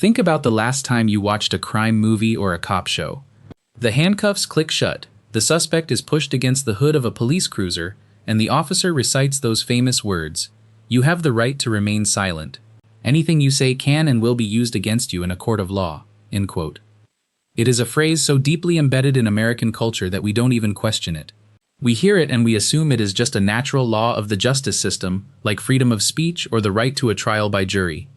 Think about the last time you watched a crime movie or a cop show. The handcuffs click shut, the suspect is pushed against the hood of a police cruiser, and the officer recites those famous words, "You have the right to remain silent. Anything you say can and will be used against you in a court of law." End quote. It is a phrase so deeply embedded in American culture that we don't even question it. We hear it and we assume it is just a natural law of the justice system, like freedom of speech or the right to a trial by jury.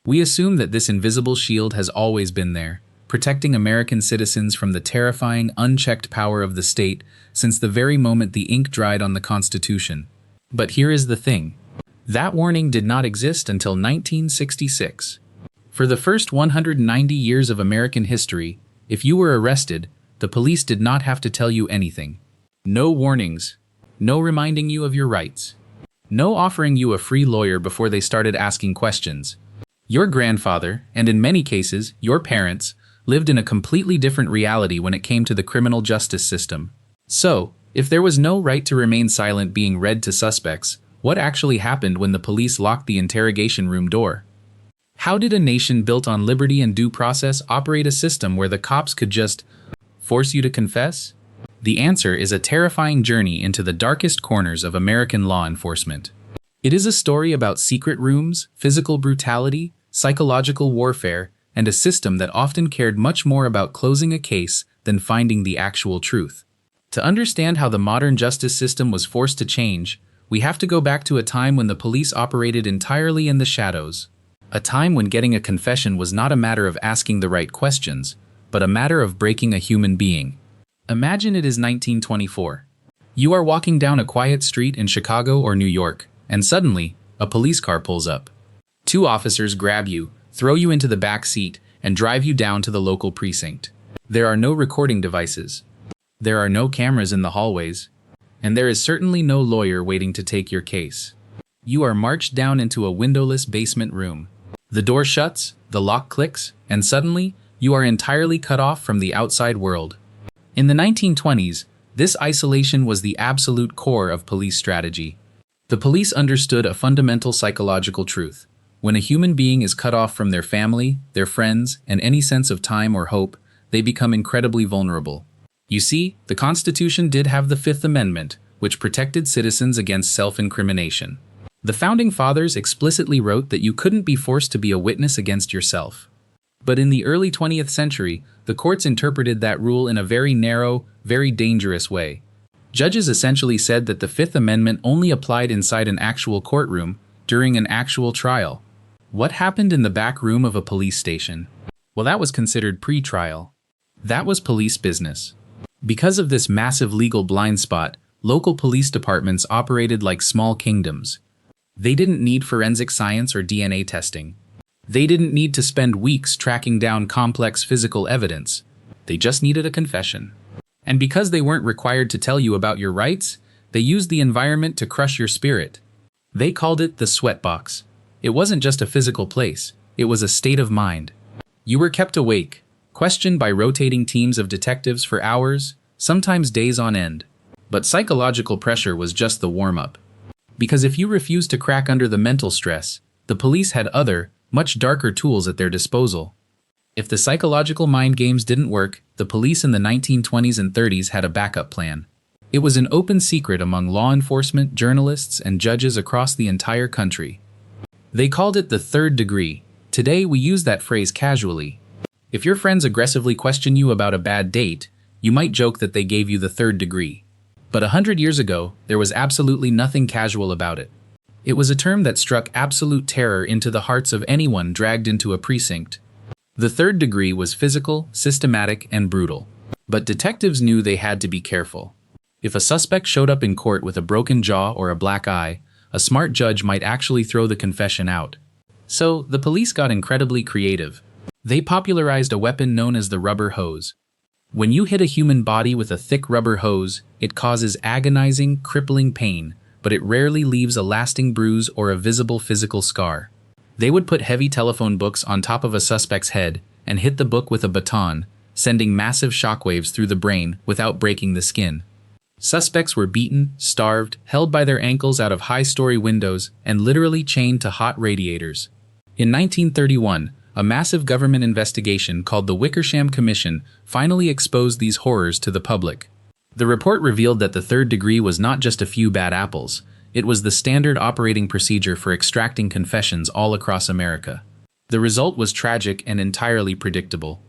We assume that this invisible shield has always been there, protecting American citizens from the terrifying, unchecked power of the state since the very moment the ink dried on the Constitution. But here is the thing. That warning did not exist until 1966. For the first 190 years of American history, if you were arrested, the police did not have to tell you anything. No warnings, no reminding you of your rights, no offering you a free lawyer before they started asking questions. Your grandfather, and in many cases, your parents, lived in a completely different reality when it came to the criminal justice system. So, if there was no right to remain silent being read to suspects, what actually happened when the police locked the interrogation room door? How did a nation built on liberty and due process operate a system where the cops could just force you to confess? The answer is a terrifying journey into the darkest corners of American law enforcement. It is a story about secret rooms, physical brutality, psychological warfare, and a system that often cared much more about closing a case than finding the actual truth. To understand how the modern justice system was forced to change, we have to go back to a time when the police operated entirely in the shadows. A time when getting a confession was not a matter of asking the right questions, but a matter of breaking a human being. Imagine it is 1924. You are walking down a quiet street in Chicago or New York, and suddenly, a police car pulls up. Two officers grab you, throw you into the back seat, and drive you down to the local precinct. There are no recording devices. There are no cameras in the hallways. And there is certainly no lawyer waiting to take your case. You are marched down into a windowless basement room. The door shuts, the lock clicks, and suddenly, you are entirely cut off from the outside world. In the 1920s, this isolation was the absolute core of police strategy. The police understood a fundamental psychological truth. When a human being is cut off from their family, their friends, and any sense of time or hope, they become incredibly vulnerable. You see, the Constitution did have the Fifth Amendment, which protected citizens against self-incrimination. The Founding Fathers explicitly wrote that you couldn't be forced to be a witness against yourself. But in the early 20th century, the courts interpreted that rule in a very narrow, very dangerous way. Judges essentially said that the Fifth Amendment only applied inside an actual courtroom during an actual trial. What happened in the back room of a police station? Well, that was considered pre-trial. That was police business. Because of this massive legal blind spot, local police departments operated like small kingdoms. They didn't need forensic science or DNA testing. They didn't need to spend weeks tracking down complex physical evidence. They just needed a confession. And because they weren't required to tell you about your rights, they used the environment to crush your spirit. They called it the sweatbox. It wasn't just a physical place, it was a state of mind. You were kept awake, questioned by rotating teams of detectives for hours, sometimes days on end. But psychological pressure was just the warm-up. Because if you refused to crack under the mental stress, the police had other, much darker tools at their disposal. If the psychological mind games didn't work, the police in the 1920s and 30s had a backup plan. It was an open secret among law enforcement, journalists, and judges across the entire country. They called it the third degree. Today, we use that phrase casually. If your friends aggressively question you about a bad date, you might joke that they gave you the third degree. But 100 years ago, there was absolutely nothing casual about it. It was a term that struck absolute terror into the hearts of anyone dragged into a precinct. The third degree was physical, systematic, and brutal. But detectives knew they had to be careful. If a suspect showed up in court with a broken jaw or a black eye, a smart judge might actually throw the confession out. So, the police got incredibly creative. They popularized a weapon known as the rubber hose. When you hit a human body with a thick rubber hose, it causes agonizing, crippling pain, but it rarely leaves a lasting bruise or a visible physical scar. They would put heavy telephone books on top of a suspect's head and hit the book with a baton, sending massive shockwaves through the brain without breaking the skin. Suspects were beaten, starved, held by their ankles out of high-story windows, and literally chained to hot radiators. In 1931, A massive government investigation called the Wickersham Commission finally exposed these horrors to the public. The report revealed that the third degree was not just a few bad apples, it was the standard operating procedure for extracting confessions all across America. The result was tragic and entirely predictable.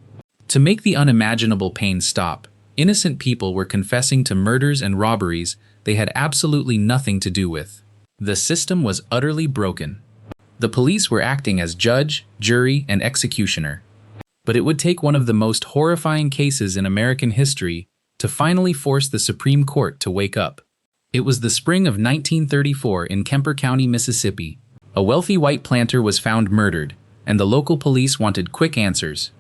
To make the unimaginable pain stop, innocent people were confessing to murders and robberies they had absolutely nothing to do with. The system was utterly broken. The police were acting as judge, jury, and executioner. But it would take one of the most horrifying cases in American history to finally force the Supreme Court to wake up. It was the spring of 1934 in Kemper County, Mississippi. A wealthy white planter was found murdered, and the local police wanted quick answers.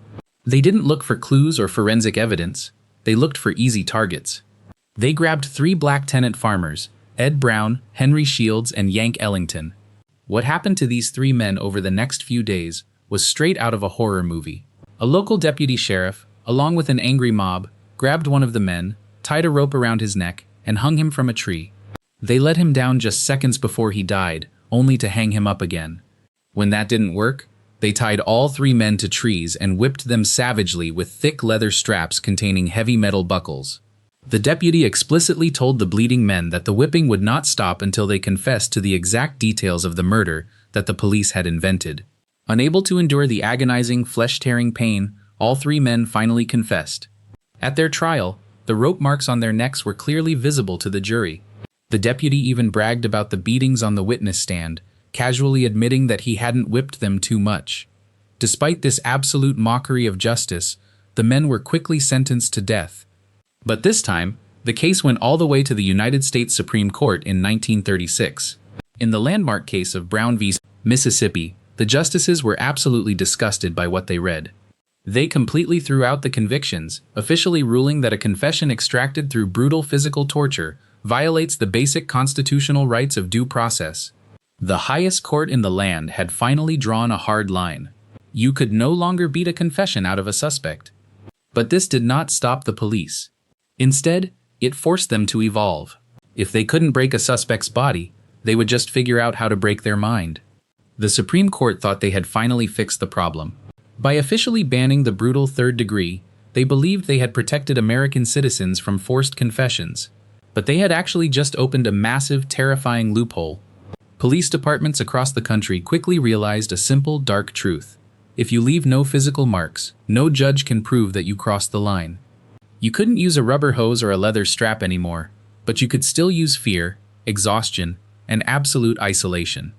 They didn't look for clues or forensic evidence. They looked for easy targets. They grabbed 3 black tenant farmers, Ed Brown, Henry Shields, and Yank Ellington. What happened to these 3 men over the next few days was straight out of a horror movie. A local deputy sheriff, along with an angry mob, grabbed one of the men, tied a rope around his neck, and hung him from a tree. They let him down just seconds before he died, only to hang him up again. When that didn't work, they tied all 3 men to trees and whipped them savagely with thick leather straps containing heavy metal buckles. The deputy explicitly told the bleeding men that the whipping would not stop until they confessed to the exact details of the murder that the police had invented. Unable to endure the agonizing, flesh-tearing pain, all 3 men finally confessed. At their trial, the rope marks on their necks were clearly visible to the jury. The deputy even bragged about the beatings on the witness stand, casually admitting that he hadn't whipped them too much. Despite this absolute mockery of justice, the men were quickly sentenced to death. But this time, the case went all the way to the United States Supreme Court in 1936. In the landmark case of Brown v. Mississippi, the justices were absolutely disgusted by what they read. They completely threw out the convictions, officially ruling that a confession extracted through brutal physical torture violates the basic constitutional rights of due process. The highest court in the land had finally drawn a hard line. You could no longer beat a confession out of a suspect. But this did not stop the police. Instead, it forced them to evolve. If they couldn't break a suspect's body, they would just figure out how to break their mind. The Supreme Court thought they had finally fixed the problem. By officially banning the brutal third degree, they believed they had protected American citizens from forced confessions. But they had actually just opened a massive, terrifying loophole. Police departments across the country quickly realized a simple, dark truth. If you leave no physical marks, no judge can prove that you crossed the line. You couldn't use a rubber hose or a leather strap anymore, but you could still use fear, exhaustion, and absolute isolation.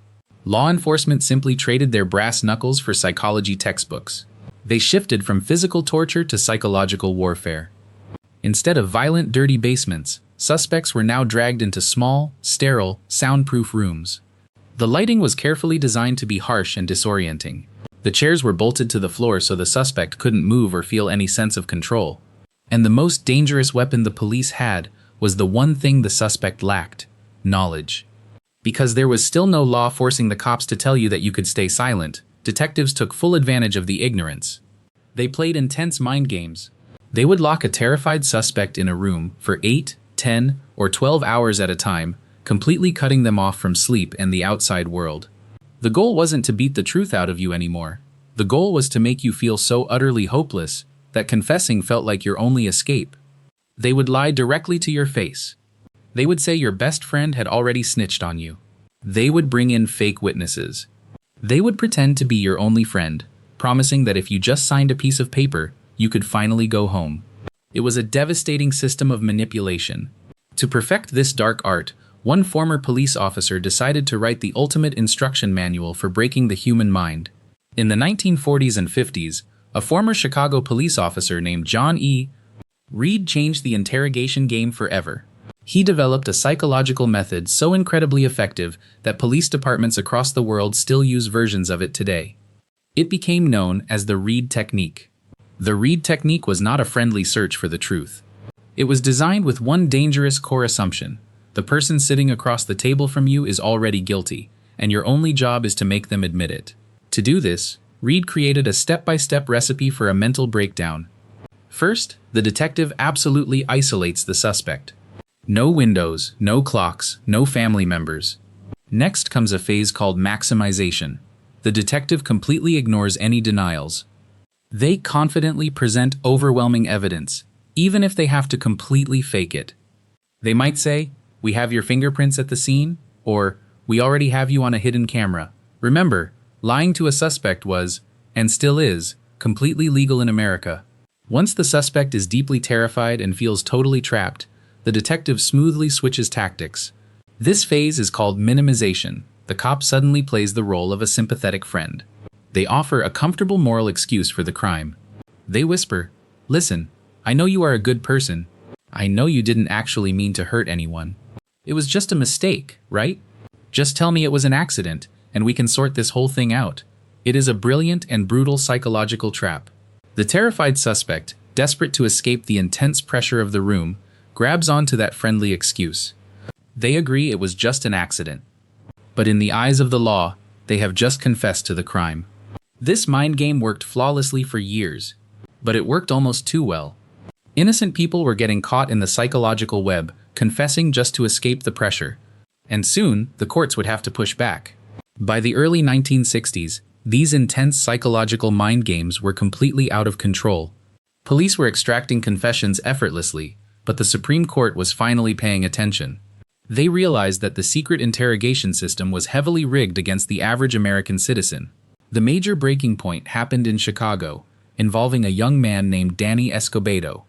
Law enforcement simply traded their brass knuckles for psychology textbooks. They shifted from physical torture to psychological warfare. Instead of violent, dirty basements, suspects were now dragged into small, sterile, soundproof rooms. The lighting was carefully designed to be harsh and disorienting. The chairs were bolted to the floor so the suspect couldn't move or feel any sense of control. And the most dangerous weapon the police had was the one thing the suspect lacked: knowledge. Because there was still no law forcing the cops to tell you that you could stay silent, detectives took full advantage of the ignorance. They played intense mind games. They would lock a terrified suspect in a room for 8, 10, or 12 hours at a time, completely cutting them off from sleep and the outside world. The goal wasn't to beat the truth out of you anymore. The goal was to make you feel so utterly hopeless that confessing felt like your only escape. They would lie directly to your face. They would say your best friend had already snitched on you. They would bring in fake witnesses. They would pretend to be your only friend, promising that if you just signed a piece of paper, you could finally go home. It was a devastating system of manipulation. To perfect this dark art, one former police officer decided to write the ultimate instruction manual for breaking the human mind. In the 1940s and 50s, a former Chicago police officer named John E. Reid changed the interrogation game forever. He developed a psychological method so incredibly effective that police departments across the world still use versions of it today. It became known as the Reid Technique. The Reid Technique was not a friendly search for the truth. It was designed with one dangerous core assumption: the person sitting across the table from you is already guilty, and your only job is to make them admit it. To do this, Reid created a step-by-step recipe for a mental breakdown. First, the detective absolutely isolates the suspect. No windows, no clocks, no family members. Next comes a phase called maximization. the detective completely ignores any denials. They confidently present overwhelming evidence, even if they have to completely fake it. They might say, "We have your fingerprints at the scene," or "We already have you on a hidden camera." Remember, lying to a suspect was, and still is, completely legal in America. Once the suspect is deeply terrified and feels totally trapped, the detective smoothly switches tactics. This phase is called minimization. The cop suddenly plays the role of a sympathetic friend. They offer a comfortable moral excuse for the crime. They whisper, "Listen, I know you are a good person. I know you didn't actually mean to hurt anyone. It was just a mistake, right? Just tell me it was an accident, and we can sort this whole thing out." It is a brilliant and brutal psychological trap. The terrified suspect, desperate to escape the intense pressure of the room, grabs onto that friendly excuse. They agree it was just an accident. But in the eyes of the law, they have just confessed to the crime. This mind game worked flawlessly for years, but it worked almost too well. Innocent people were getting caught in the psychological web, confessing just to escape the pressure. And soon, the courts would have to push back. By the early 1960s, these intense psychological mind games were completely out of control. Police were extracting confessions effortlessly, but the Supreme Court was finally paying attention. They realized that the secret interrogation system was heavily rigged against the average American citizen. The major breaking point happened in Chicago, involving a young man named Danny Escobedo.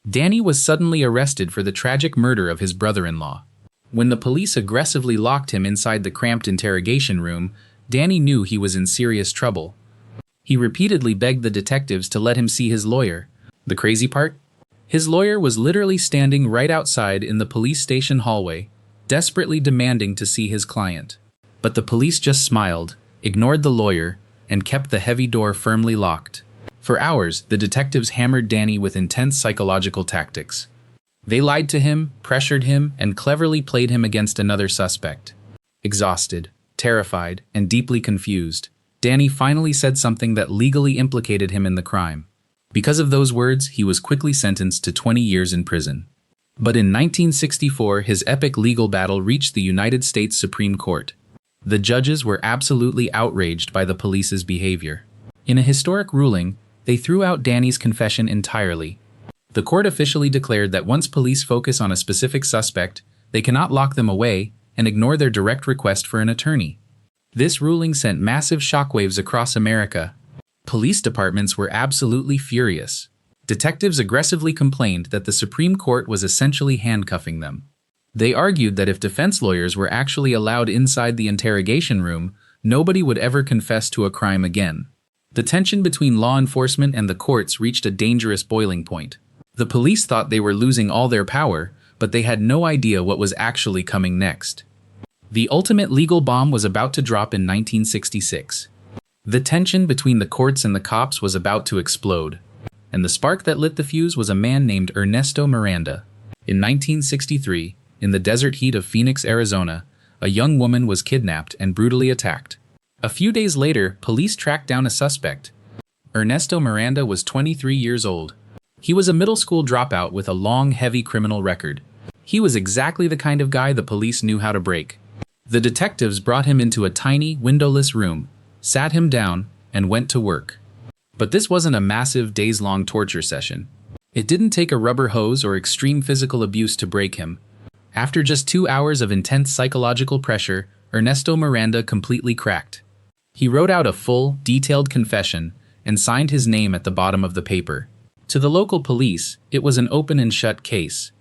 Danny was suddenly arrested for the tragic murder of his brother-in-law. When the police aggressively locked him inside the cramped interrogation room, Danny knew he was in serious trouble. He repeatedly begged the detectives to let him see his lawyer. The crazy part? His lawyer was literally standing right outside in the police station hallway, desperately demanding to see his client. But the police just smiled, ignored the lawyer, and kept the heavy door firmly locked. For hours, the detectives hammered Danny with intense psychological tactics. They lied to him, pressured him, and cleverly played him against another suspect. Exhausted, terrified, and deeply confused, Danny finally said something that legally implicated him in the crime. Because of those words, he was quickly sentenced to 20 years in prison. But in 1964, his epic legal battle reached the United States Supreme Court. The judges were absolutely outraged by the police's behavior. In a historic ruling, they threw out Danny's confession entirely. The court officially declared that once police focus on a specific suspect, they cannot lock them away and ignore their direct request for an attorney. This ruling sent massive shockwaves across America. Police departments were absolutely furious. Detectives aggressively complained that the Supreme Court was essentially handcuffing them. They argued that if defense lawyers were actually allowed inside the interrogation room, nobody would ever confess to a crime again. The tension between law enforcement and the courts reached a dangerous boiling point. The police thought they were losing all their power, but they had no idea what was actually coming next. The ultimate legal bomb was about to drop in 1966. The tension between the courts and the cops was about to explode, and the spark that lit the fuse was a man named Ernesto Miranda. In 1963, in the desert heat of Phoenix, Arizona, a young woman was kidnapped and brutally attacked. A few days later, police tracked down a suspect. Ernesto Miranda was 23 years old. He was a middle school dropout with a long, heavy criminal record. He was exactly the kind of guy the police knew how to break. The detectives brought him into a tiny, windowless room, sat him down, and went to work. But this wasn't a massive, days-long torture session. It didn't take a rubber hose or extreme physical abuse to break him. After just 2 hours of intense psychological pressure, Ernesto Miranda completely cracked. He wrote out a full, detailed confession and signed his name at the bottom of the paper. To the local police, it was an open and shut case.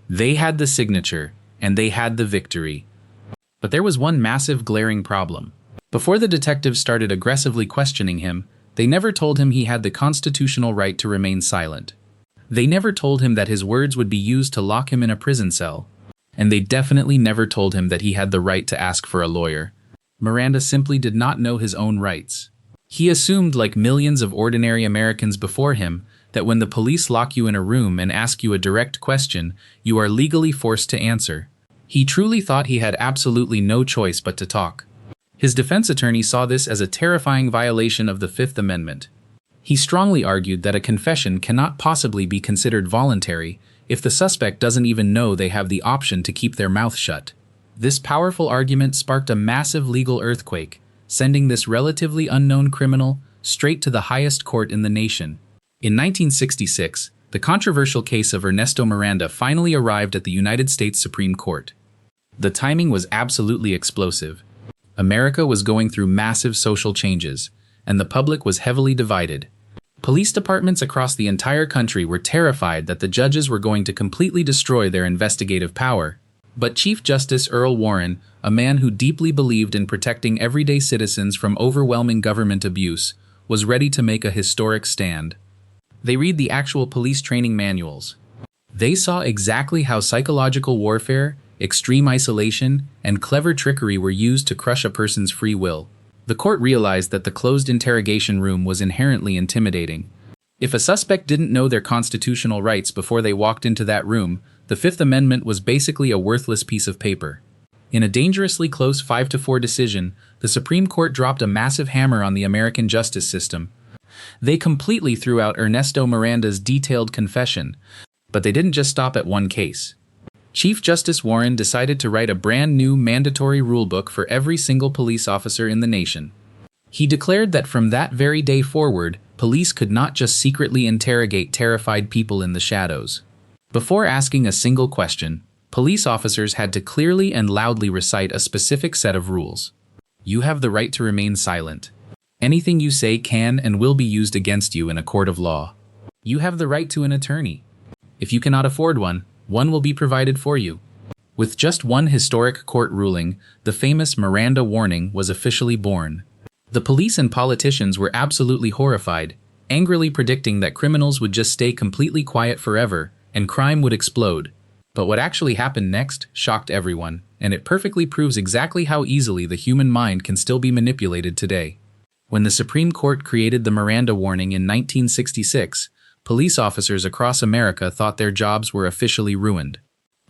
They had the signature, and they had the victory. But there was one massive, glaring problem. Before the detectives started aggressively questioning him, they never told him he had the constitutional right to remain silent. They never told him that his words would be used to lock him in a prison cell. And they definitely never told him that he had the right to ask for a lawyer. Miranda simply did not know his own rights. He assumed, like millions of ordinary Americans before him, that when the police lock you in a room and ask you a direct question, you are legally forced to answer. He truly thought he had absolutely no choice but to talk. His defense attorney saw this as a terrifying violation of the Fifth Amendment. He strongly argued that a confession cannot possibly be considered voluntary if the suspect doesn't even know they have the option to keep their mouth shut. This powerful argument sparked a massive legal earthquake, sending this relatively unknown criminal straight to the highest court in the nation. In 1966, the controversial case of Ernesto Miranda finally arrived at the United States Supreme Court. The timing was absolutely explosive. America was going through massive social changes, and the public was heavily divided. Police departments across the entire country were terrified that the judges were going to completely destroy their investigative power. But Chief Justice Earl Warren, a man who deeply believed in protecting everyday citizens from overwhelming government abuse, was ready to make a historic stand. They read the actual police training manuals. They saw exactly how psychological warfare, extreme isolation, and clever trickery were used to crush a person's free will. The court realized that the closed interrogation room was inherently intimidating. If a suspect didn't know their constitutional rights before they walked into that room, the Fifth Amendment was basically a worthless piece of paper. In a dangerously close 5-4 decision, the Supreme Court dropped a massive hammer on the American justice system. They completely threw out Ernesto Miranda's detailed confession, but they didn't just stop at one case. Chief Justice Warren decided to write a brand new mandatory rulebook for every single police officer in the nation. He declared that from that very day forward, police could not just secretly interrogate terrified people in the shadows. Before asking a single question, police officers had to clearly and loudly recite a specific set of rules. You have the right to remain silent. Anything you say can and will be used against you in a court of law. You have the right to an attorney. If you cannot afford one will be provided for you. With just one historic court ruling, the famous Miranda Warning was officially born. The police and politicians were absolutely horrified, angrily predicting that criminals would just stay completely quiet forever and crime would explode. But what actually happened next shocked everyone, and it perfectly proves exactly how easily the human mind can still be manipulated today. When the Supreme Court created the Miranda Warning in 1966, police officers across America thought their jobs were officially ruined.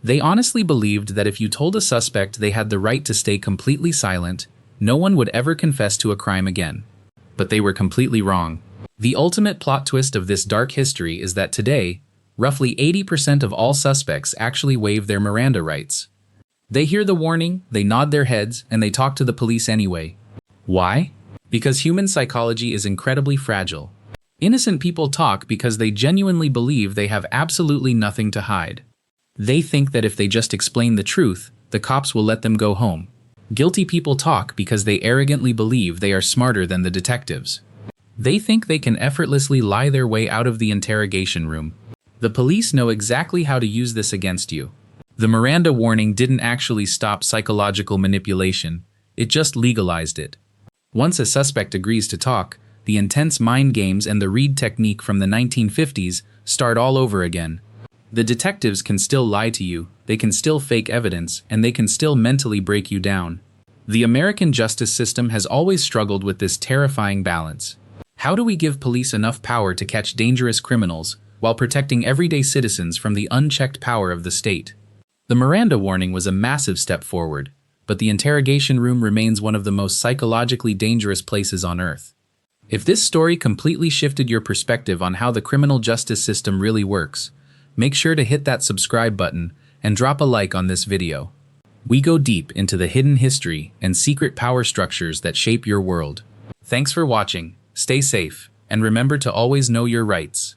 They honestly believed that if you told a suspect they had the right to stay completely silent, no one would ever confess to a crime again. But they were completely wrong. The ultimate plot twist of this dark history is that today, roughly 80% of all suspects actually waive their Miranda rights. They hear the warning, they nod their heads, and they talk to the police anyway. Why? Because human psychology is incredibly fragile. Innocent people talk because they genuinely believe they have absolutely nothing to hide. They think that if they just explain the truth, the cops will let them go home. Guilty people talk because they arrogantly believe they are smarter than the detectives. They think they can effortlessly lie their way out of the interrogation room. The police know exactly how to use this against you. The Miranda Warning didn't actually stop psychological manipulation, it just legalized it. Once a suspect agrees to talk, the intense mind games and the Reid Technique from the 1950s start all over again. The detectives can still lie to you, they can still fake evidence, and they can still mentally break you down. The American justice system has always struggled with this terrifying balance. How do we give police enough power to catch dangerous criminals while protecting everyday citizens from the unchecked power of the state? The Miranda Warning was a massive step forward, but the interrogation room remains one of the most psychologically dangerous places on earth. If this story completely shifted your perspective on how the criminal justice system really works, make sure to hit that subscribe button and drop a like on this video. We go deep into the hidden history and secret power structures that shape your world. Thanks for watching, stay safe, and remember to always know your rights.